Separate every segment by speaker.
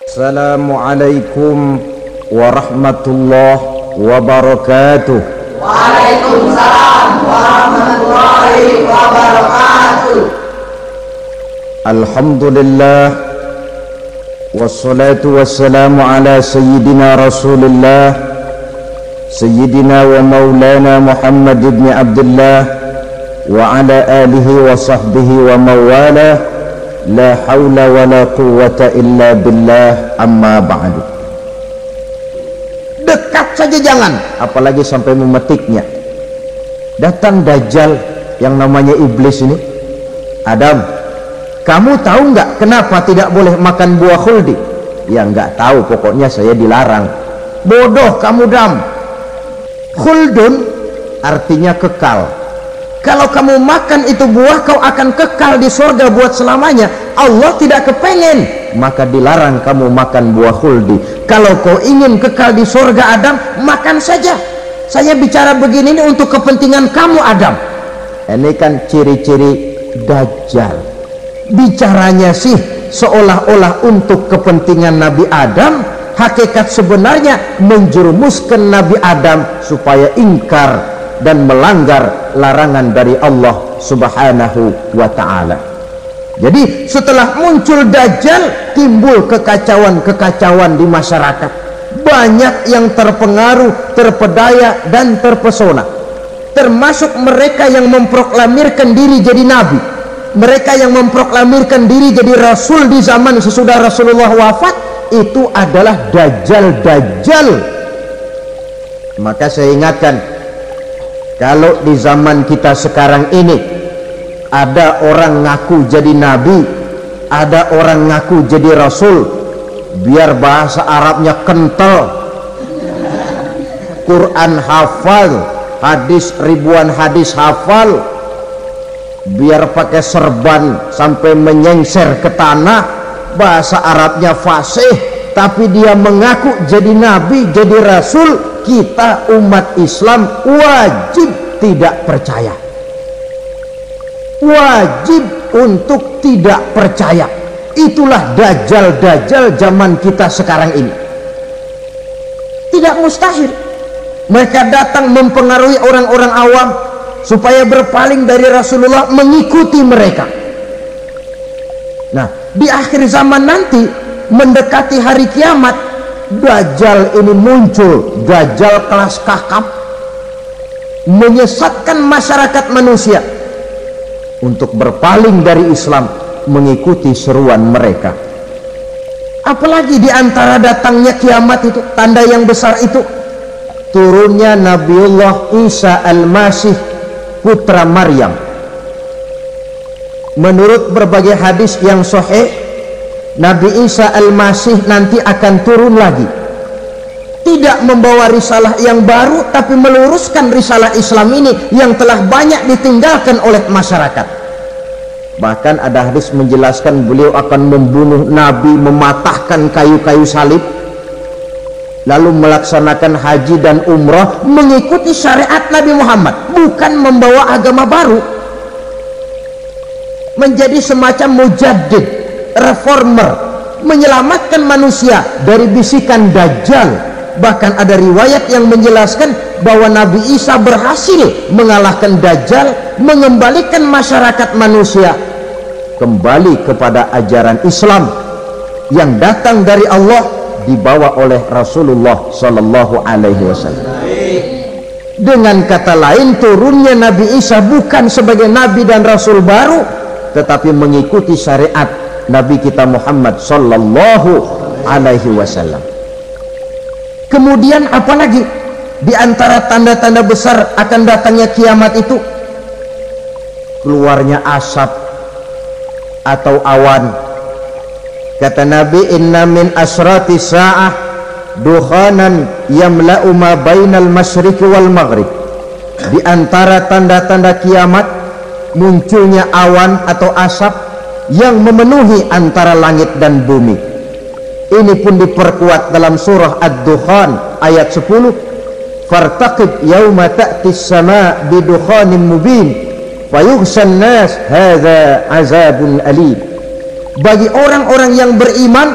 Speaker 1: Assalamualaikum warahmatullahi wabarakatuh.
Speaker 2: Waalaikumsalam warahmatullahi wabarakatuh.
Speaker 1: Alhamdulillah wassalatu wassalamu ala sayyidina Rasulillah sayyidina wa maulana Muhammad ibn Abdullah wa ala alihi wa sahbihi wa mawalah. La haula wa la quwwata illa billah, amma ba'du. Dekat saja jangan, apalagi sampai memetiknya. Datang Dajjal yang namanya iblis ini. Adam, kamu tahu nggak kenapa tidak boleh makan buah khuldi? Ya nggak tahu, pokoknya saya dilarang. Bodoh kamu, Dam. Khuldun artinya kekal. Kalau kamu makan itu buah, kau akan kekal di surga buat selamanya. Allah tidak kepengen, maka dilarang kamu makan buah khuldi. Kalau kau ingin kekal di surga, Adam, makan saja. Saya bicara begini ini untuk kepentingan kamu, Adam. Ini kan ciri-ciri Dajjal. Bicaranya sih seolah-olah untuk kepentingan Nabi Adam. Hakikat sebenarnya menjerumuskan Nabi Adam supaya ingkar dan melanggar larangan dari Allah Subhanahu wa ta'ala. Jadi setelah muncul Dajjal, timbul kekacauan-kekacauan di masyarakat. Banyak yang terpengaruh, terpedaya dan terpesona, termasuk mereka yang memproklamirkan diri jadi nabi, mereka yang memproklamirkan diri jadi rasul di zaman sesudah Rasulullah wafat. Itu adalah Dajjal. Maka saya ingatkan, kalau di zaman kita sekarang ini ada orang ngaku jadi nabi, ada orang ngaku jadi rasul, biar bahasa Arabnya kental, Quran hafal, hadis ribuan hadis hafal, biar pakai serban sampai menyengser ke tanah, bahasa Arabnya fasih, tapi dia mengaku jadi nabi, jadi rasul. Kita umat Islam wajib tidak percaya, wajib untuk tidak percaya. Itulah Dajjal zaman kita sekarang ini. Tidak mustahil mereka datang mempengaruhi orang-orang awam supaya berpaling dari Rasulullah, mengikuti mereka. Nah, di akhir zaman nanti, mendekati hari kiamat, Dajjal ini muncul, Dajjal kelas kakap, menyesatkan masyarakat manusia untuk berpaling dari Islam, mengikuti seruan mereka. Apalagi di antara datangnya kiamat itu, tanda yang besar itu, turunnya Nabiullah Isa al-Masih, putra Maryam. Menurut berbagai hadis yang sahih, Nabi Isa al-Masih nanti akan turun lagi, tidak membawa risalah yang baru, tapi meluruskan risalah Islam ini yang telah banyak ditinggalkan oleh masyarakat. Bahkan ada hadis menjelaskan beliau akan membunuh Nabi, mematahkan kayu-kayu salib, lalu melaksanakan haji dan umrah mengikuti syariat Nabi Muhammad, bukan membawa agama baru, menjadi semacam mujaddid, reformer, menyelamatkan manusia dari bisikan Dajjal. Bahkan ada riwayat yang menjelaskan bahwa Nabi Isa berhasil mengalahkan Dajjal, mengembalikan masyarakat manusia kembali kepada ajaran Islam yang datang dari Allah, dibawa oleh Rasulullah Sallallahu Alaihi Wasallam. Dengan kata lain, turunnya Nabi Isa bukan sebagai nabi dan rasul baru, tetapi mengikuti syariat Nabi kita Muhammad Sallallahu Alaihi Wasallam. Kemudian apalagi di antara tanda-tanda besar akan datangnya kiamat itu? Keluarnya asap atau awan. Kata Nabi, inna min asrati sa'ah dukhanan yamla'u ma bainal masyriqi wal maghrib. Di antara tanda-tanda kiamat, munculnya awan atau asap yang memenuhi antara langit dan bumi. Ini pun diperkuat dalam surah Ad-Dukhan ayat 10, fartaqib yauma ta'tis sama' bidukhanin mubin fayughshan nas hadza azabun alim. Bagi orang-orang yang beriman,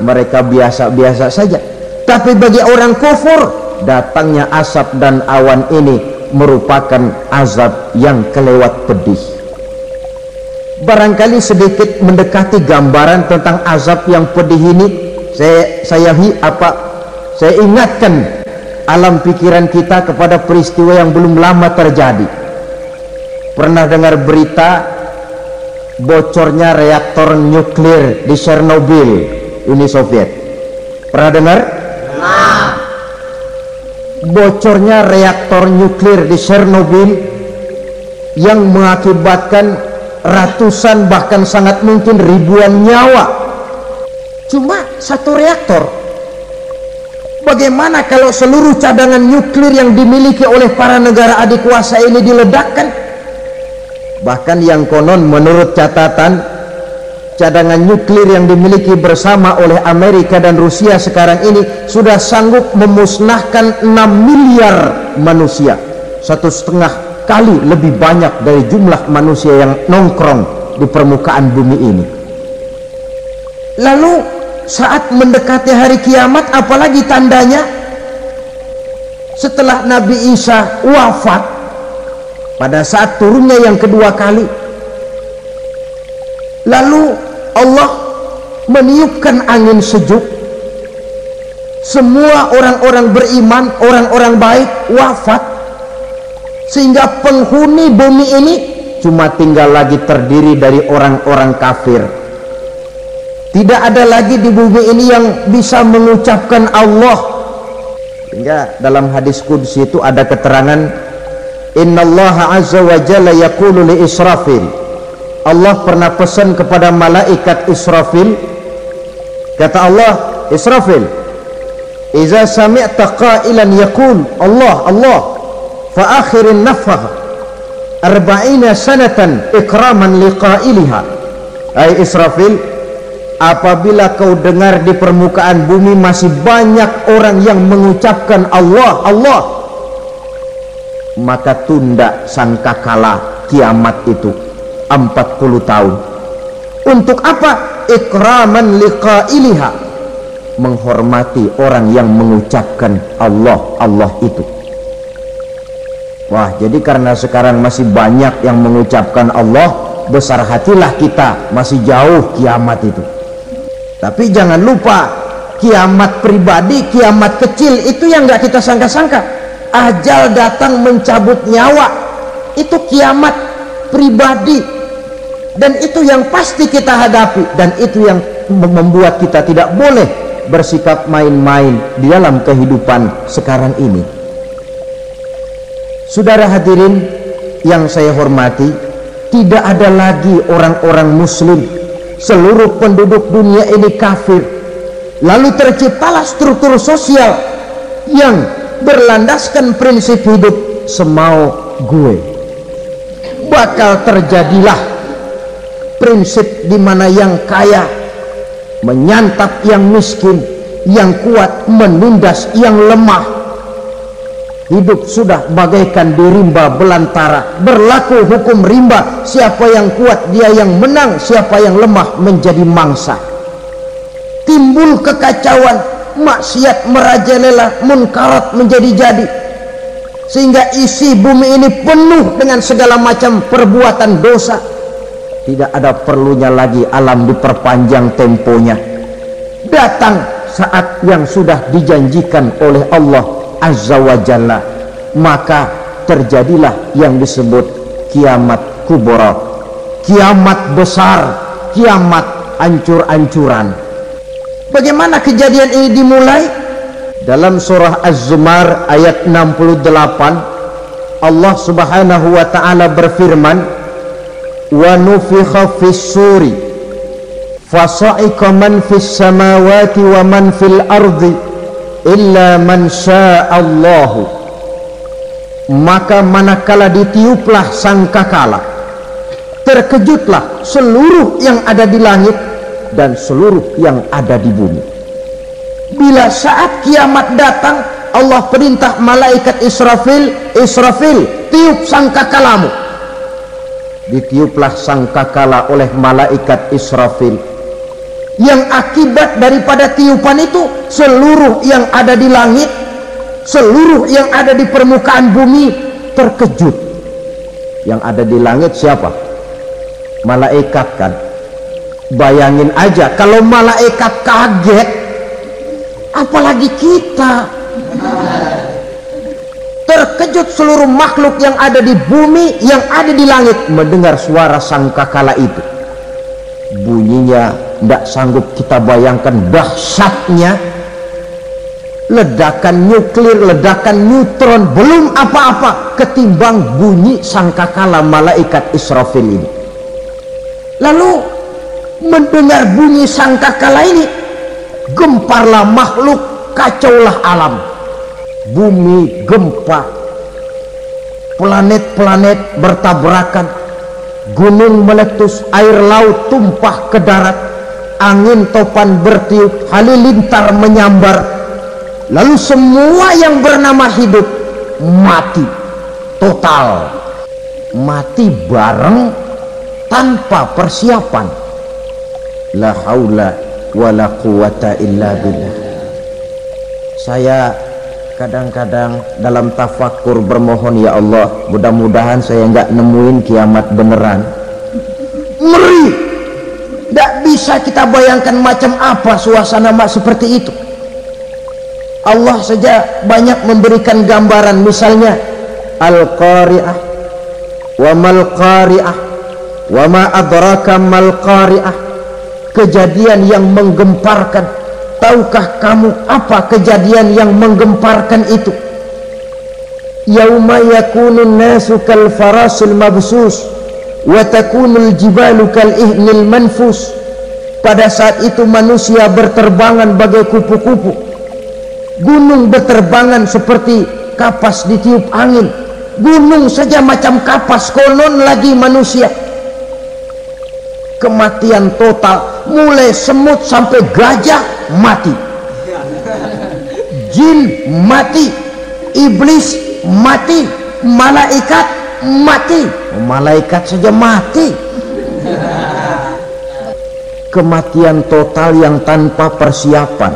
Speaker 1: mereka biasa-biasa saja. Tapi bagi orang kufur, datangnya asap dan awan ini merupakan azab yang kelewat pedih. Barangkali sedikit mendekati gambaran tentang azab yang pedih ini, saya ingatkan alam pikiran kita kepada peristiwa yang belum lama terjadi. Pernah dengar berita bocornya reaktor nuklir di Chernobyl, Uni Soviet? Pernah dengar? Bocornya reaktor nuklir di Chernobyl yang mengakibatkan ratusan bahkan sangat mungkin ribuan nyawa. Cuma satu reaktor. Bagaimana kalau seluruh cadangan nuklir yang dimiliki oleh para negara adikuasa ini diledakkan? Bahkan yang konon menurut catatan, cadangan nuklir yang dimiliki bersama oleh Amerika dan Rusia sekarang ini sudah sanggup memusnahkan 6 miliar manusia, 1,5 kali lebih banyak dari jumlah manusia yang nongkrong di permukaan bumi ini. Lalu saat mendekati hari kiamat, apalagi tandanya? Setelah Nabi Isa wafat, pada saat turunnya yang kedua kali, lalu Allah meniupkan angin sejuk, semua orang-orang beriman, orang-orang baik wafat, sehingga penghuni bumi ini cuma tinggal lagi terdiri dari orang-orang kafir. Tidak ada lagi di bumi ini yang bisa mengucapkan Allah. Sehingga dalam hadis qudsi itu ada keterangan, innallaha azza wa jalla yaqulu li Israfil, Allah pernah pesan kepada malaikat Israfil, kata Allah, Israfil, iza sami'ta qailan yaqul Allah Allah fa akhirin nafakh 40 sanatan ikraman liqailiha. Hai Israfil, apabila kau dengar di permukaan bumi masih banyak orang yang mengucapkan Allah Allah, maka tunda sangkakala kiamat itu 40 tahun. Untuk apa? Ikraman liqailiha, menghormati orang yang mengucapkan Allah Allah itu. Wah, jadi karena sekarang masih banyak yang mengucapkan Allah, besar hatilah kita, masih jauh kiamat itu. Tapi jangan lupa, kiamat pribadi, kiamat kecil itu yang gak kita sangka-sangka. Ajal datang mencabut nyawa, itu kiamat pribadi, dan itu yang pasti kita hadapi, dan itu yang membuat kita tidak boleh bersikap main-main di dalam kehidupan sekarang ini. Saudara hadirin yang saya hormati, tidak ada lagi orang-orang muslim, seluruh penduduk dunia ini kafir. Lalu terciptalah struktur sosial yang berlandaskan prinsip hidup semau gue. Bakal terjadilah prinsip di mana yang kaya menyantap yang miskin, yang kuat menindas yang lemah. Hidup sudah bagaikan di rimba belantara, berlaku hukum rimba, siapa yang kuat dia yang menang, siapa yang lemah menjadi mangsa. Timbul kekacauan, maksiat merajalela, munkarat menjadi-jadi, sehingga isi bumi ini penuh dengan segala macam perbuatan dosa. Tidak ada perlunya lagi alam diperpanjang temponya. Datang saat yang sudah dijanjikan oleh Allah Azza wa Jalla, maka terjadilah yang disebut kiamat kubra, kiamat besar, kiamat ancur-ancuran. Bagaimana kejadian ini dimulai? Dalam surah Az-Zumar ayat 68, Allah Subhanahu wa taala berfirman, wa nufikha fis suri fasa'iqa man fis samawati wa man fil ardi illa man sya'allahu. Maka manakala ditiuplah sangkakala, terkejutlah seluruh yang ada di langit dan seluruh yang ada di bumi. Bila saat kiamat datang, Allah perintah malaikat Israfil, Israfil, tiup sangkakalamu. Ditiuplah sangkakala oleh malaikat Israfil. yang akibat daripada tiupan itu seluruh yang ada di langit, seluruh yang ada di permukaan bumi terkejut. Yang ada di langit siapa? Malaikat kan. Bayangin aja kalau malaikat kaget, apalagi kita. Terkejut seluruh makhluk yang ada di bumi, yang ada di langit mendengar suara sangkakala itu. Bunyinya tidak sanggup kita bayangkan dahsyatnya. Ledakan nuklir, ledakan neutron belum apa-apa ketimbang bunyi sangkakala malaikat Israfil ini. Lalu mendengar bunyi sangkakala ini, gemparlah makhluk, kacaulah alam. Bumi gempa, planet-planet bertabrakan, gunung meletus, air laut tumpah ke darat, angin topan bertiup, halilintar menyambar. Lalu semua yang bernama hidup mati total, mati bareng tanpa persiapan. La haula wala quwata illa billah. Saya kadang-kadang dalam tafakur bermohon, ya Allah, mudah-mudahan saya nggak nemuin kiamat beneran. Ngeri, nggak bisa kita bayangkan macam apa suasana seperti itu. Allah saja banyak memberikan gambaran, misalnya Al-Qari'ah, wa mal qari'ah, wa ma adraka mal qari'ah. Kejadian yang menggemparkan. Tahukah kamu apa kejadian yang menggemparkan itu? Yauma yakunun nasu kal farasil mabsus wa takunul jibalu kal ihnil manfus. Pada saat itu manusia berterbangan bagai kupu-kupu, gunung berterbangan seperti kapas ditiup angin. Gunung saja macam kapas, konon lagi manusia. Kematian total, mulai semut sampai gajah mati, jin mati, iblis mati, malaikat mati. Malaikat saja mati. Kematian total yang tanpa persiapan.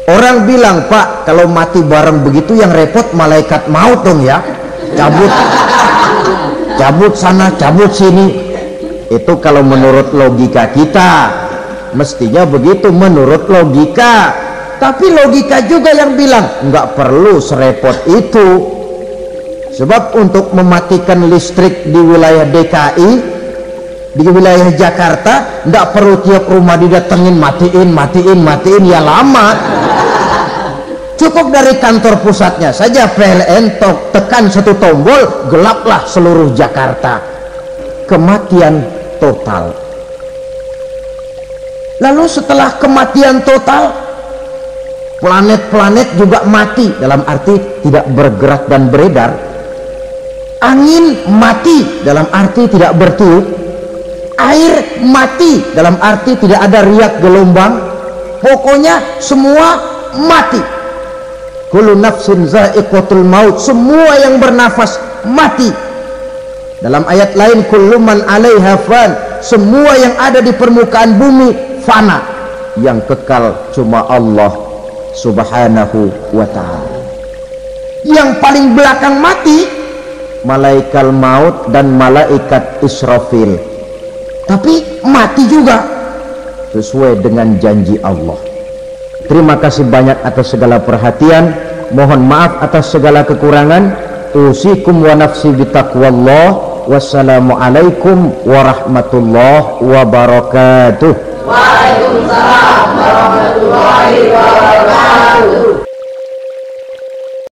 Speaker 1: Orang bilang, Pak, kalau mati bareng begitu yang repot malaikat maut dong ya, cabut sana, cabut sini. Itu kalau menurut logika kita, mestinya begitu menurut logika. Tapi logika juga yang bilang nggak perlu serepot itu. Sebab untuk mematikan listrik di wilayah DKI, di wilayah Jakarta, nggak perlu tiap rumah didatengin matiin, ya lama. Cukup dari kantor pusatnya saja PLN, tekan satu tombol, gelaplah seluruh Jakarta. Kematian total. Lalu setelah kematian total, planet-planet juga mati, dalam arti tidak bergerak dan beredar. Angin mati, dalam arti tidak bertiup. Air mati, dalam arti tidak ada riak gelombang. Pokoknya semua mati. Kullu nafsin za'iqatul maut, semua yang bernafas mati. Dalam ayat lain, kullu man 'alaiha fan, semua yang ada di permukaan bumi fana, yang kekal cuma Allah Subhanahu wa ta'ala. Yang paling belakang mati malaikat maut dan malaikat Israfil, tapi mati juga sesuai dengan janji Allah. Terima kasih banyak atas segala perhatian, mohon maaf atas segala kekurangan. Usikum wa nafsi bitaqwallah. Wassalamualaikum warahmatullahi wabarakatuh.
Speaker 2: Waalaikumsalam.